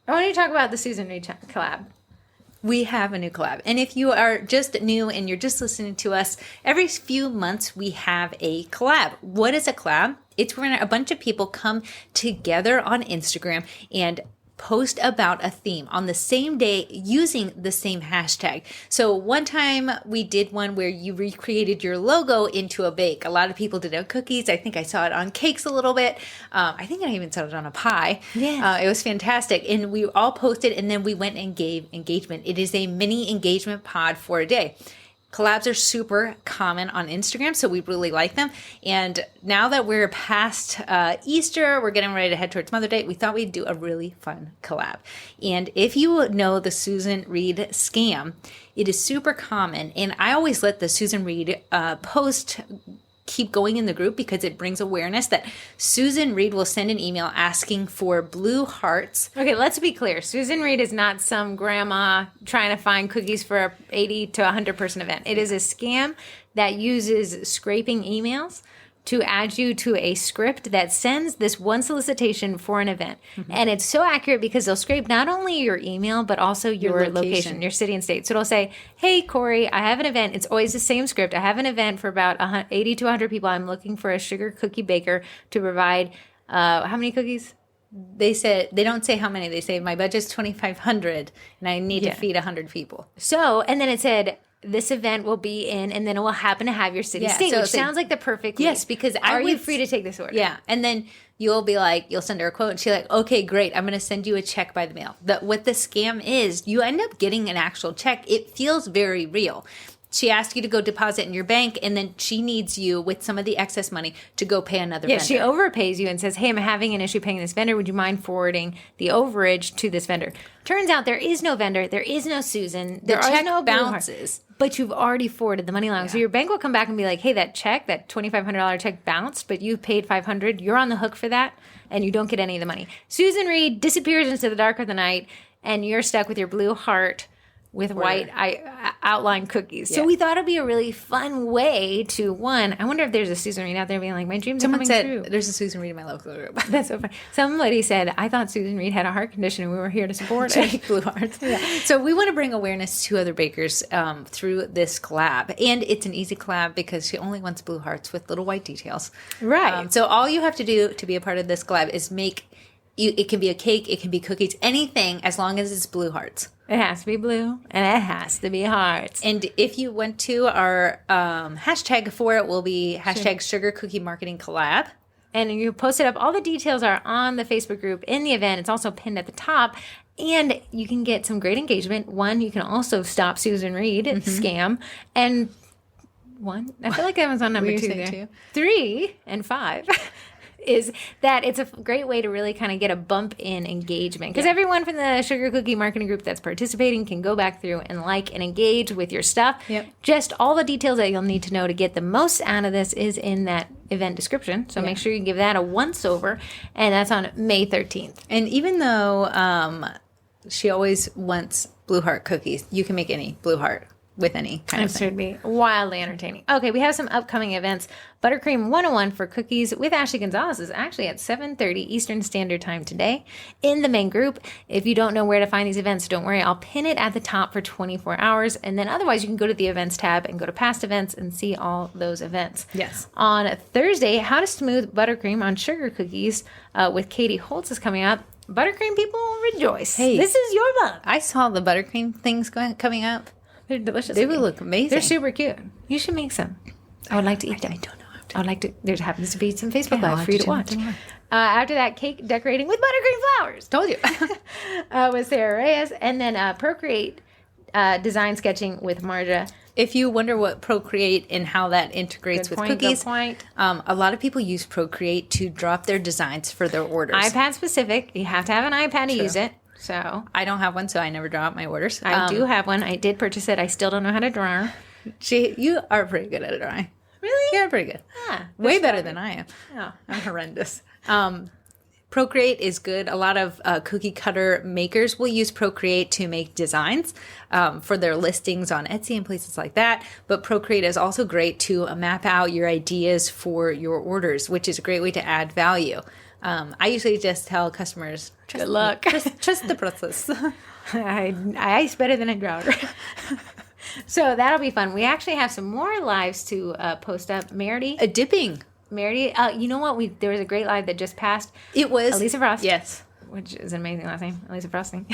I want you to talk about the Susan Reed collab. We have a new collab. And if you are just new and you're just listening to us, every few months we have a collab. What is a collab? It's when a bunch of people come together on Instagram and post about a theme on the same day using the same hashtag. So one time we did one where you recreated your logo into a bake. A lot of people did it on cookies. I think I saw it on cakes a little bit. I think I even saw it on a pie. Yeah. It was fantastic. And we all posted and then we went and gave engagement. It is a mini engagement pod for a day. Collabs are super common on Instagram, so we really like them. And now that we're past Easter, we're getting ready to head towards Mother's Day, we thought we'd do a really fun collab. And if you know the Susan Reed scam, it is super common. And I always let the Susan Reed post keep going in the group because it brings awareness that Susan Reed will send an email asking for blue hearts. Okay, let's be clear. Susan Reed is not some grandma trying to find cookies for a 80 to 100 person event. It is a scam that uses scraping emails to add you to a script that sends this one solicitation for an event. Mm-hmm. And it's so accurate because they'll scrape not only your email, but also your location, your city and state. So it'll say, hey, Corrie, I have an event. It's always the same script. I have an event for about 80 to 100 people. I'm looking for a sugar cookie baker to provide how many cookies? They said, they don't say how many. They say, my budget's 2,500 and I need to feed 100 people. So, and then it said, this event will be in, and then it will happen to have your city state, which sounds like the perfect lead. Yes, because are you free to take this order? Yeah, and then you'll be like, you'll send her a quote, and she's like, okay, great, I'm going to send you a check by the mail. What the scam is, you end up getting an actual check. It feels very real. she asked you to go deposit in your bank, and then she needs you with some of the excess money to go pay another vendor. She overpays you and says, hey, I'm having an issue paying this vendor. Would you mind forwarding the overage to this vendor? Turns out there is no vendor. There is no Susan. There check are no bounces. But you've already forwarded the money along. Yeah. So your bank will come back and be like, hey, that $2,500 check bounced, but you paid $500. You're on the hook for that, and you don't get any of the money. Susan Reed disappears into the dark of the night, and you're stuck with your blue heart with white outline cookies. Yeah. So we thought it'd be a really fun way to, I wonder if there's a Susan Reed out there being like, my dreams are coming true. There's a Susan Reed in my local group. That's so funny. Somebody said, I thought Susan Reed had a heart condition and we were here to support it. Blue hearts. Yeah. So we want to bring awareness to other bakers through this collab. And it's an easy collab because she only wants blue hearts with little white details. Right. So all you have to do to be a part of this collab is it can be a cake, it can be cookies, anything as long as it's blue hearts. It has to be blue, and it has to be hearts. And if you went to our hashtag for it, will be hashtag Sugar Cookie Marketing Collab. And you post it up. All the details are on the Facebook group in the event. It's also pinned at the top. And you can get some great engagement. One, you can also stop Susan Reed scam. And I feel like I was on number 2 there. 3 and 5. Is that it's a great way to really kind of get a bump in engagement. Because everyone from the Sugar Cookie Marketing Group that's participating can go back through and like and engage with your stuff. Yep. Just all the details that you'll need to know to get the most out of this is in that event description. So make sure you give that a once-over. And that's on May 13th. And even though she always wants blue heart cookies, you can make any blue heart with any kind of thing. It should be wildly entertaining. Okay, we have some upcoming events. Buttercream 101 for cookies with Ashley Gonzalez is actually at 7:30 Eastern Standard Time today in the main group. If you don't know where to find these events, don't worry. I'll pin it at the top for 24 hours. And then otherwise, you can go to the events tab and go to past events and see all those events. Yes. On Thursday, How to Smooth Buttercream on Sugar Cookies with Katie Holtz is coming up. Buttercream people rejoice. Hey, this is your month. I saw the buttercream things coming up. They're delicious. They would look amazing. They're super cute. You should make some. I would like to eat them. I don't know how to. I would like to. There happens to be some Facebook Live for you to watch. After that, cake decorating with buttercream flowers. Told you. With Sarah Reyes. And then Procreate design sketching with Marja. If you wonder what Procreate and how that integrates with cookies, a lot of people use Procreate to drop their designs for their orders. iPad specific. You have to have an iPad to use it. So I don't have one, so I never draw out my orders. I do have one. I did purchase it. I still don't know how to draw. You are pretty good at drawing. Really? Yeah, pretty good. Way better than I am. Oh. I'm horrendous. Procreate is good. A lot of cookie cutter makers will use Procreate to make designs for their listings on Etsy and places like that. But Procreate is also great to map out your ideas for your orders, which is a great way to add value. I usually just tell customers, good luck. Trust the process. I ice better than I drown. So that'll be fun. We actually have some more lives to post up. Meredy. Dipping. Meredy. You know what? There was a great live that just passed. It was. Elisa Frost. Yes. Which is an amazing last name, Elisa Frosting.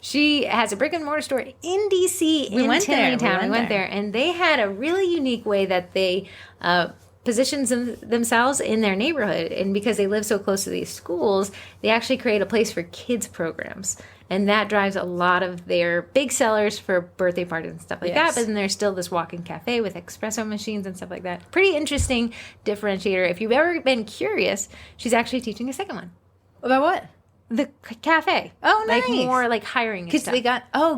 She has a brick and mortar store in D.C. We went there, and they had a really unique way that they positions themselves in their neighborhood. And because they live so close to these schools, they actually create a place for kids programs. And that drives a lot of their big sellers for birthday parties and stuff like that. But then there's still this walk-in cafe with espresso machines and stuff like that. Pretty interesting differentiator. If you've ever been curious, she's actually teaching a second one. About what? The cafe. Oh, nice. Like more like hiring and stuff.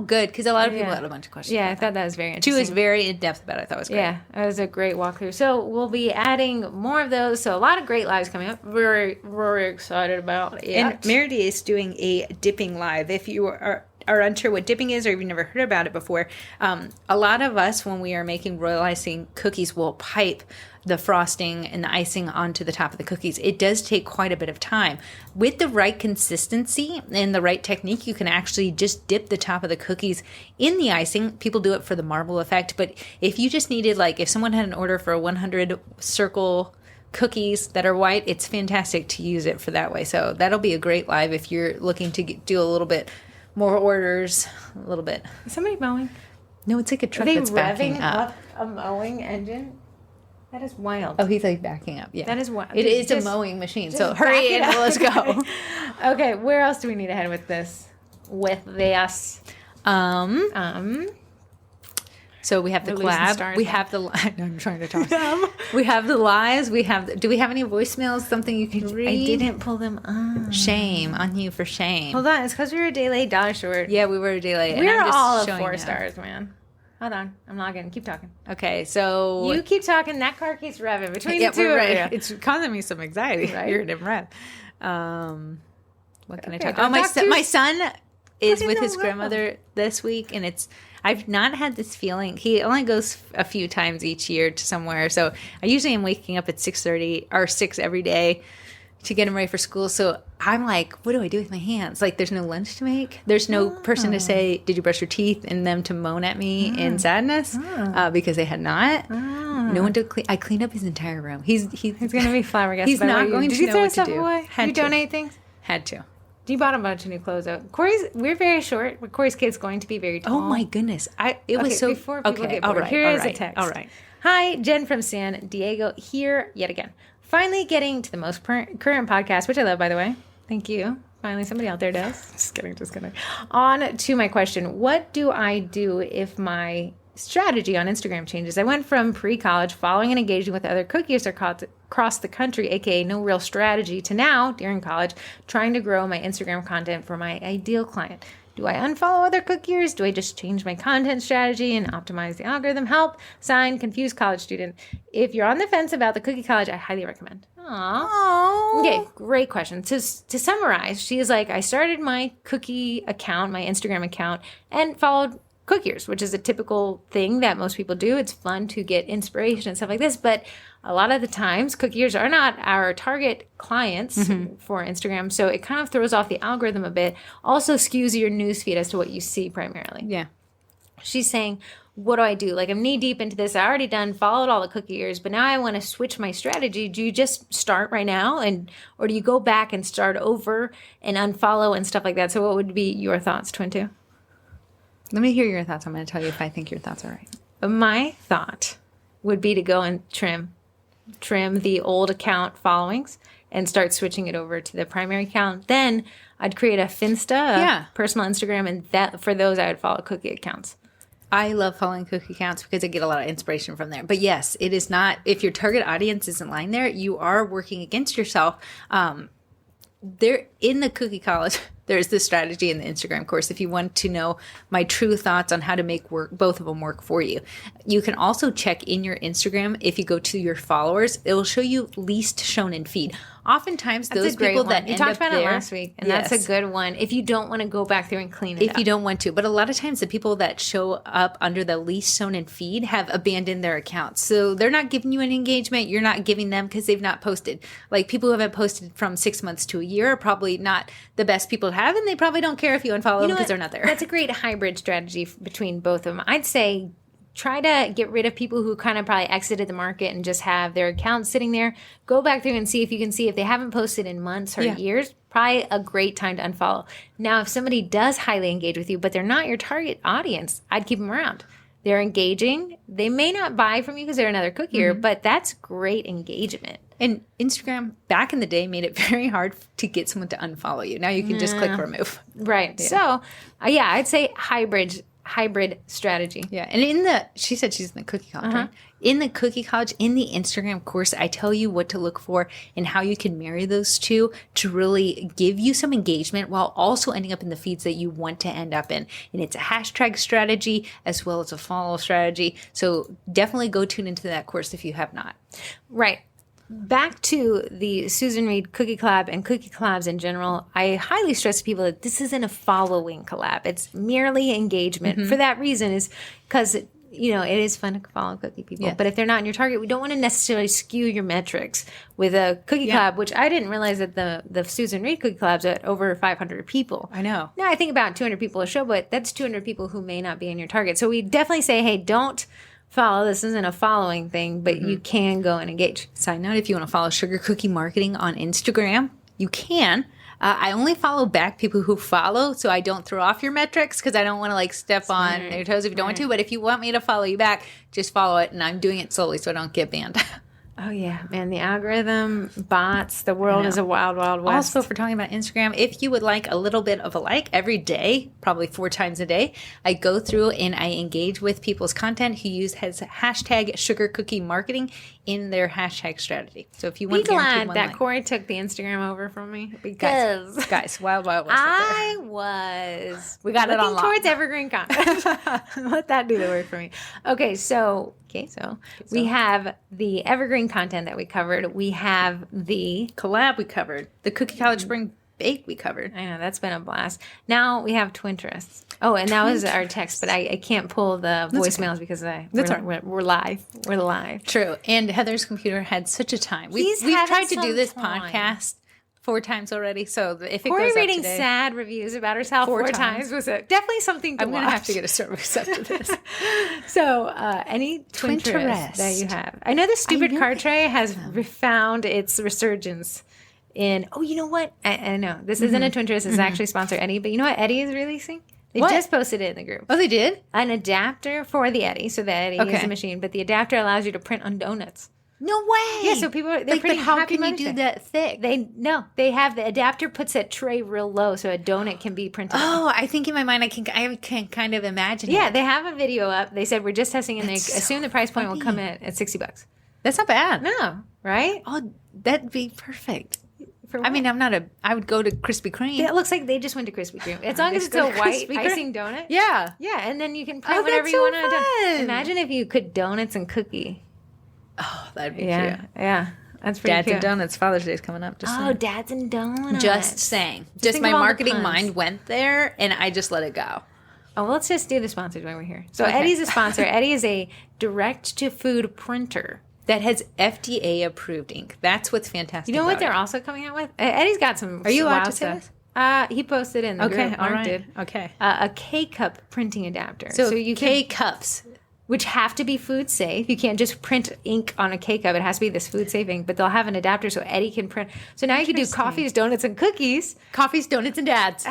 Good. Because a lot of people had a bunch of questions. Yeah, I thought that was very interesting. She was very in-depth about it. I thought it was great. Yeah, it was a great walkthrough. So we'll be adding more of those. So a lot of great lives coming up. We're excited about it. And Meredy is doing a dipping live. If you are unsure what dipping is or you've never heard about it before, a lot of us, when we are making royal icing cookies, will pipe the frosting and the icing onto the top of the cookies. It does take quite a bit of time. With the right consistency and the right technique, you can actually just dip the top of the cookies in the icing. People do it for the marble effect, but if you just needed, like if someone had an order for 100 circle cookies that are white, it's fantastic to use it for that way. So that'll be a great live if you're looking to do a little bit more orders, a little bit. Is somebody mowing? No, it's like a truck that's backing up. A mowing engine? That is wild. Oh, he's like backing up. Yeah, that is wild. It is a mowing machine. So hurry and let's go. Okay, where else do we need to head with this? So we have the collab. We have the. No, I'm trying to talk. We have the lives. Do we have any voicemails? Something you can read? I didn't pull them up. Shame on you for shame. Hold on, it's because we were a day late, $1 short. Yeah, we were a day late. We're all of 4 stars, man. Hold on, I'm logging. Keep talking. Okay, so you keep talking. That car keeps revving between the two. Right. It's causing me some anxiety. Right? You're in rev. What can I talk about? My son is with his grandmother this week, and I've not had this feeling. He only goes a few times each year to somewhere, so I usually am waking up at 6:30 or 6 every day to get him ready for school. So I'm like, what do I do with my hands? Like, there's no lunch to make. There's no person to say, did you brush your teeth? And them to moan at me in sadness because they had not. No one to clean. I cleaned up his entire room. He's going to be flabbergasted. He's not going to know what to do. Did you throw stuff away? Did you donate things? Had to. You bought a bunch of new clothes out. We're very short, but Corey's kid's going to be very tall. Oh my goodness. It was so. Before people get bored, here is a text. All right. Hi, Jen from San Diego here yet again. Finally getting to the most current podcast, which I love, by the way. Thank you. Finally, somebody out there does. Just kidding. On to my question. What do I do if my strategy on Instagram changes? I went from pre-college, following and engaging with other cookies across the country, aka no real strategy, to now, during college, trying to grow my Instagram content for my ideal client. Do I unfollow other cookiers? Do I just change my content strategy and optimize the algorithm? Help. Signed, confused college student. If you're on the fence about the cookie college, I highly recommend. Aww. Okay, great question. To summarize, she is like, I started my cookie account, my Instagram account, and followed cookiers, which is a typical thing that most people do. It's fun to get inspiration and stuff like this, but a lot of the times cookiers are not our target clients for Instagram, so it kind of throws off the algorithm a bit. Also skews your newsfeed as to what you see primarily. Yeah. She's saying, what do I do? Like, I'm knee deep into this. I already followed all the cookiers, but now I want to switch my strategy. Do you just start right now, or do you go back and start over and unfollow and stuff like that? So what would be your thoughts, Twin 2? Let me hear your thoughts. I'm going to tell you if I think your thoughts are right. My thought would be to go and trim the old account followings and start switching it over to the primary account. Then I'd create a Finsta, personal Instagram, and that for those I would follow cookie accounts. I love following cookie accounts because I get a lot of inspiration from there. But yes, it is not, if your target audience isn't lying there, you are working against yourself. There in the cookie college, there's this strategy in the Instagram course. If you want to know my true thoughts on how to make both of them work for you, you can also check in your Instagram. If you go to your followers, it'll show you least shown in feed. Oftentimes, those people that you talked about it last week, and that's a good one. If you don't want to go back through and clean it up. If you don't want to, but a lot of times the people that show up under the least shown in feed have abandoned their accounts, so they're not giving you an engagement. You're not giving them because they've not posted. Like, people who haven't posted from 6 months to a year are probably not the best people to have, and they probably don't care if you unfollow them because they're not there. That's a great hybrid strategy between both of them. I'd say try to get rid of people who kind of probably exited the market and just have their accounts sitting there. Go back through and see if you can see if they haven't posted in months or years. Probably a great time to unfollow. Now, if somebody does highly engage with you, but they're not your target audience, I'd keep them around. They're engaging. They may not buy from you because they're another cookier, but that's great engagement. And Instagram, back in the day, made it very hard to get someone to unfollow you. Now you can just click remove. Right. Yeah. So, I'd say hybrid strategy. Yeah. And she said she's in the cookie college, right? In the cookie college, in the Instagram course, I tell you what to look for and how you can marry those two to really give you some engagement while also ending up in the feeds that you want to end up in. And it's a hashtag strategy as well as a follow strategy. So definitely go tune into that course if you have not. Right. Back to the Susan Reed cookie collab and cookie collabs in general, I highly stress to people that this isn't a following collab. It's merely engagement. For that reason is because, it is fun to follow cookie people. Yes. But if they're not in your target, we don't want to necessarily skew your metrics with a cookie collab, which I didn't realize that the Susan Reed cookie collab's at over 500 people. I know. Now I think about 200 people a show, but that's 200 people who may not be in your target. So we definitely say, hey, don't follow. This isn't a following thing, but you can go and engage. Side note, if you want to follow Sugar Cookie Marketing on Instagram, you can. I only follow back people who follow, so I don't throw off your metrics because I don't want to step on your toes if you don't want to. But if you want me to follow you back, just follow it, and I'm doing it slowly so I don't get banned. Oh, yeah, man. The algorithm, bots, the world is a wild, wild west. Also, for talking about Instagram, if you would like a little bit of a like every day, probably 4 times a day, I go through and I engage with people's content who use hashtag sugar cookie marketing in their hashtag strategy. So if you want to guarantee one that like. Corrie took the Instagram over from me, because guys, wild, wild west. We got it on towards evergreen content. Let that do the work for me. Okay, so we have the evergreen content that we covered. We have the collab we covered. The Cookie College Spring Bake we covered. I know, that's been a blast. Now we have Twinterests. Oh, and that was our text, but I can't pull the voicemails because we're live. We're live. True. And Heather's computer had such a time. We've tried to do this podcast 4 times already, so if it Corrie goes up reading today, sad reviews about herself 4 times was definitely something to watch. I'm going to have to get a service after this. So, any Twinterests that you have? I know the stupid card tray has found its resurgence in. Oh, you know what? I know this isn't a Twinterest. It's actually sponsored Eddie, but you know what Eddie is releasing? They just posted it in the group. Oh, they did? An adapter for the Eddie. So the Eddie is a machine, but the adapter allows you to print on donuts. No way. Yeah, so people are but how can you do that thick? They have the adapter puts that tray real low so a donut can be printed. Oh, I think in my mind I can kind of imagine. Yeah, they have a video up. They said we're just testing and they assume the price point will come in at $60. That's not bad. No, right? Oh, that'd be perfect. I mean, I would go to Krispy Kreme. It looks like they just went to Krispy Kreme. As long as it's a white icing donut. Yeah. Yeah, and then you can print whatever you want on a donut. Imagine if you could donuts and cookie. Oh, that'd be cute. Yeah. That's pretty Dads cute. and Donuts. Father's Day is coming up. Dads and Donuts. Just saying. Just my marketing mind went there, and I just let it go. Oh, well, let's just do the sponsors while we're here. So Eddie's a sponsor. Eddie is a direct-to-food printer that has FDA approved ink. That's what's fantastic. You know what they're also coming out with? Eddie's got some. Are you allowed to say this? He posted in the group. All right. Did. Okay. A K-cup printing adapter. So you K-cups. Which have to be food safe. You can't just print ink on a K-cup. It has to be this food safe ink. But they'll have an adapter so Eddie can print. So now you can do coffees, donuts, and cookies. Coffees, donuts, and dads.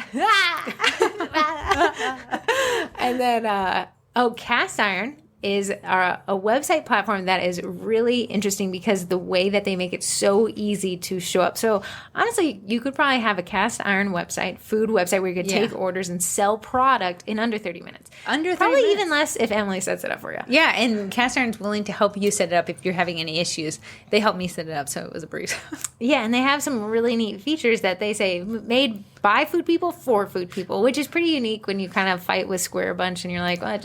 And then, cast iron is a website platform that is really interesting because the way that they make it so easy to show up. So honestly, you could probably have a cast iron website, food website where you could take orders and sell product in under 30 minutes. Probably even less if Emily sets it up for you. Yeah, and cast iron's willing to help you set it up if you're having any issues. They helped me set it up, so it was a breeze. Yeah, and they have some really neat features that they say made by food people for food people, which is pretty unique when you kind of fight with Square Bunch and you're like, well,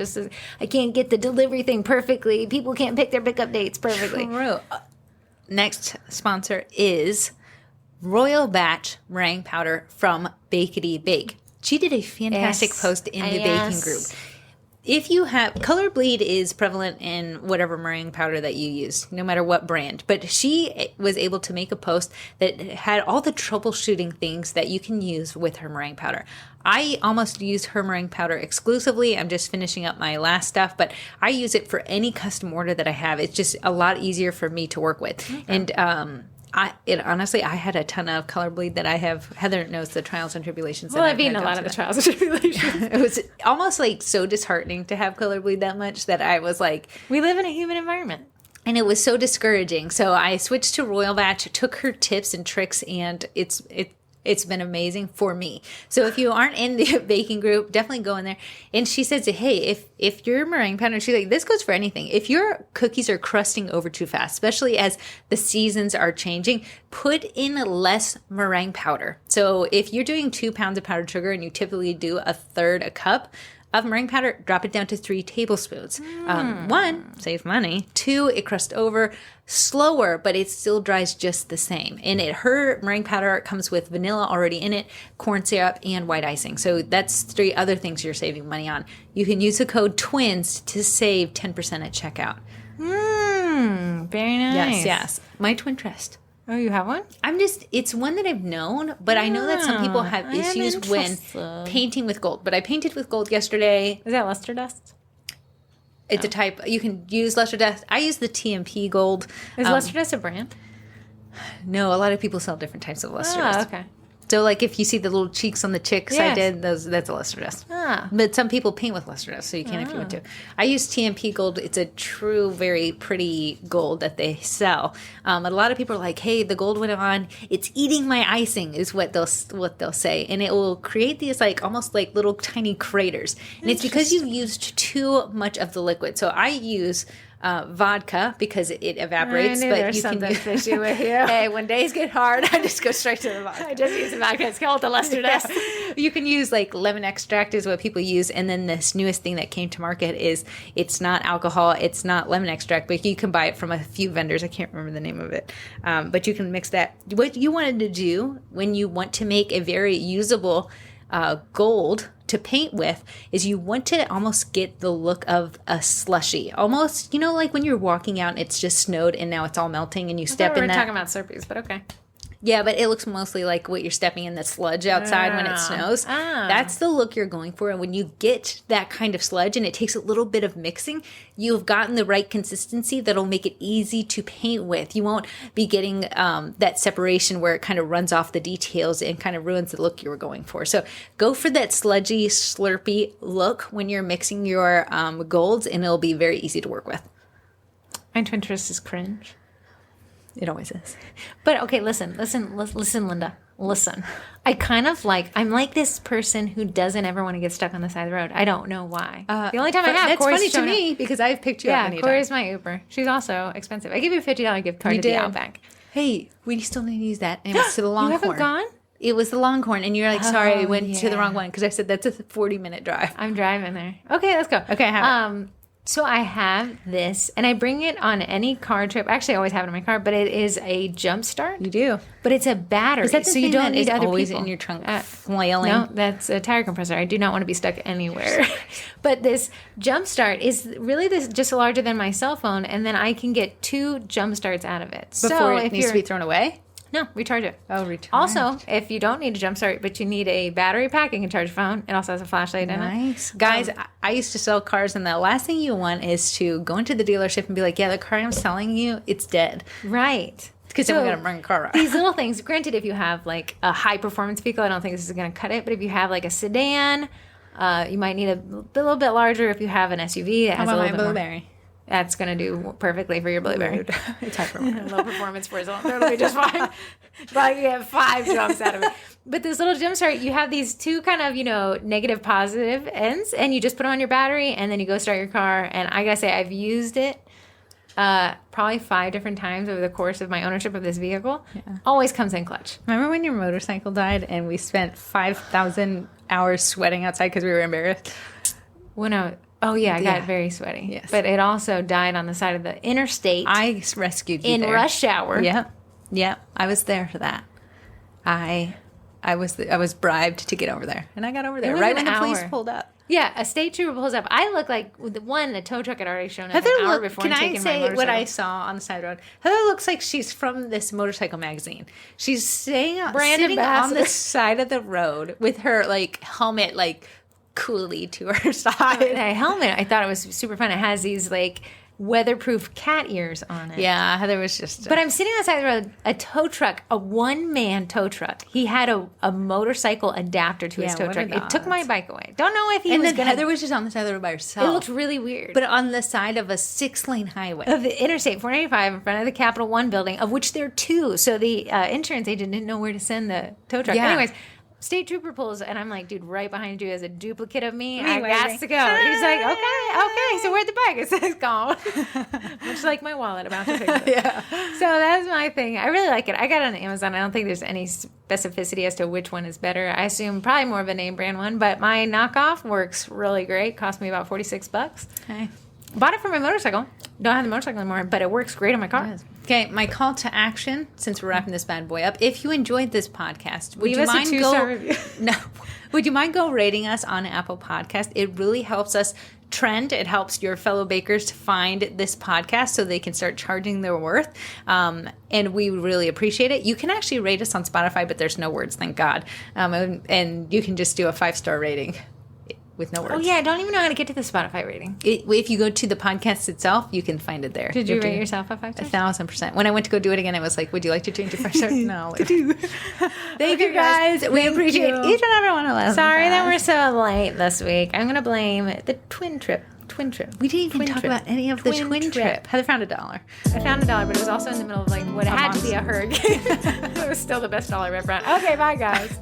I can't get the delivery thing perfectly. People can't pick their pickup dates perfectly. True. Next sponsor is Royal Batch meringue powder from Bakety Bake. She did a fantastic post in the baking group. If you have color bleed is prevalent in whatever meringue powder that you use, no matter what brand. But she was able to make a post that had all the troubleshooting things that you can use with her meringue powder. I almost use her meringue powder exclusively. I'm just finishing up my last stuff, but I use it for any custom order that I have. It's just a lot easier for me to work with. Okay. And honestly, I had a ton of color bleed that I have. Heather knows the trials and tribulations. Well, I've eaten a lot of the trials and tribulations. It was almost like so disheartening to have color bleed that much that I was like, we live in a human environment. And it was so discouraging. So I switched to Royal Batch, took her tips and tricks, and it's been amazing for me. So if you aren't in the baking group, definitely go in there. And she says, hey, if your meringue powder, she's like, this goes for anything. If your cookies are crusting over too fast, especially as the seasons are changing, put in less meringue powder. So if you're doing 2 pounds of powdered sugar and you typically do a third a cup of meringue powder, drop it down to 3 tablespoons. 1, save money. 2, it crusts over slower, but it still dries just the same. And her meringue powder comes with vanilla already in it, corn syrup, and white icing. So that's 3 other things you're saving money on. You can use the code TWINS to save 10% at checkout. Very nice. Yes. My Twinterest. Oh, you have one? It's one that I've known, but I know that some people have issues when painting with gold. But I painted with gold yesterday. Is that luster dust? It's a type. You can use luster dust. I use the TMP gold. Is luster dust a brand? No, a lot of people sell different types of luster dust. Okay. So like if you see the little cheeks on the chicks I did, that's a luster dust. But some people paint with luster dust, so you can if you want to. I use TMP gold. It's a true, very pretty gold that they sell. A lot of people are like, hey, the gold went on. It's eating my icing is what they'll say. And it will create these like almost like little tiny craters. And it's because you've used too much of the liquid. So I use vodka because it evaporates. I knew there was something fishy with you. Hey, when days get hard, I just go straight to the vodka. I just use the vodka. It's called the luster dust. You can use like lemon extract is what people use. And then this newest thing that came to market is it's not alcohol. It's not lemon extract, but you can buy it from a few vendors. I can't remember the name of it. But you can mix that. What you wanted to do when you want to make a very usable gold to paint with is you want to almost get the look of a slushy. Almost, like when you're walking out and it's just snowed and now it's all melting and you step in that. We're talking about Slurpees, but okay. Yeah, but it looks mostly like what you're stepping in the sludge outside when it snows. That's the look you're going for. And when you get that kind of sludge and it takes a little bit of mixing, you've gotten the right consistency that'll make it easy to paint with. You won't be getting that separation where it kind of runs off the details and kind of ruins the look you were going for. So go for that sludgy, slurpy look when you're mixing your golds, and it'll be very easy to work with. My Pinterest is cringe. It always is. But okay, listen, Linda. Listen. I'm like this person who doesn't ever want to get stuck on the side of the road. I don't know why. The only time I have, that's funny to me because I've picked you up many times. Corey's my Uber. She's also expensive. I give you a $50 gift card to the Outback. Hey, we still need to use that. And it was to the Longhorn. You haven't gone? It was the Longhorn, and you're like, sorry, I went to the wrong one because I said that's a 40-minute drive. I'm driving there. Okay, let's go. Okay, I have it. So I have this, and I bring it on any car trip. Actually, I always have it in my car, but it is a jump start. You do. But it's a battery, is that the so thing you don't need other always people in your trunk flailing? No, that's a tire compressor. I do not want to be stuck anywhere. But this jump start is really just larger than my cell phone, and then I can get 2 jump starts out of it. Before it needs to be thrown away? No, recharge it. Oh, recharge. Also, if you don't need a jump start, but you need a battery pack, you can charge your phone. It also has a flashlight in it. Nice. Guys, I used to sell cars, and the last thing you want is to go into the dealership and be like, yeah, the car I'm selling you, it's dead. Right. Because then we're going to bring a car out. These little things, granted, if you have like a high-performance vehicle, I don't think this is going to cut it. But if you have like a sedan, you might need a little bit larger. If you have an SUV, it has a little bit Blueberry? More. That's going to do perfectly for your Blueberry. It's high performance. Low performance for itself. Totally just fine. But you get 5 jumps out of it. But this little jump start, you have these 2 kind of, negative, positive ends, and you just put them on your battery, and then you go start your car. And I got to say, I've used it probably 5 different times over the course of my ownership of this vehicle. Yeah. Always comes in clutch. Remember when your motorcycle died and we spent 5,000 hours sweating outside because we were embarrassed? Oh, yeah, I got very sweaty. Yes. But it also died on the side of the interstate. I rescued you in there. rush hour. Yep. I was there for that. I was bribed to get over there. And I got over there right when the police pulled up. Yeah, a state trooper pulls up. I look like the tow truck had already shown up an hour before and taken my motorcycle. Can I say what I saw on the side of the road? Heather looks like she's from this motorcycle magazine. She's sitting on the side of the road with her helmet coolly to her side. That helmet, I thought it was super fun. It has these weatherproof cat ears on it. Yeah, Heather was just... But I'm sitting outside the road, a tow truck, a one-man tow truck. He had a motorcycle adapter to his tow truck. It took my bike away. Don't know if he was going to... Heather was just on the side of the road by herself. It looked really weird. But on the side of a 6-lane highway. Of the Interstate 495 in front of the Capital One building, of which there are 2. So the insurance agent didn't know where to send the tow truck. Yeah. Anyways... State trooper pulls, and I'm like, dude, right behind you is a duplicate of me. I got to go. He's like, okay. So where'd the bag? It says gone. Much like my wallet about to fix it. Yeah. So that's my thing. I really like it. I got it on Amazon. I don't think there's any specificity as to which one is better. I assume probably more of a name brand one, but my knockoff works really great. Cost me about $46. Okay. Bought it for my motorcycle. Don't have the motorcycle anymore, but it works great on my car. Okay, my call to action, since we're wrapping this bad boy up, if you enjoyed this podcast, would you mind go rating us on Apple Podcast? It really helps us trend. It helps your fellow bakers to find this podcast so they can start charging their worth. And we really appreciate it. You can actually rate us on Spotify, but there's no words, thank God. And you can just do a 5-star rating. with no words. Oh, yeah. I don't even know how to get to the Spotify rating. If you go to the podcast itself, you can find it there. Did you rate yourself a 5 stars? 1,000%. When I went to go do it again, I was like, would you like to change your 5 stars? No. Thank you, guys. We appreciate each and every one of us. Sorry that we're so late this week. I'm going to blame the twin trip. We didn't even talk about any of the twin trip. Heather found $1. I found $1, but it was also in the middle of like what had to be a hurricane. It was still the best dollar I've ever found. Okay, bye guys.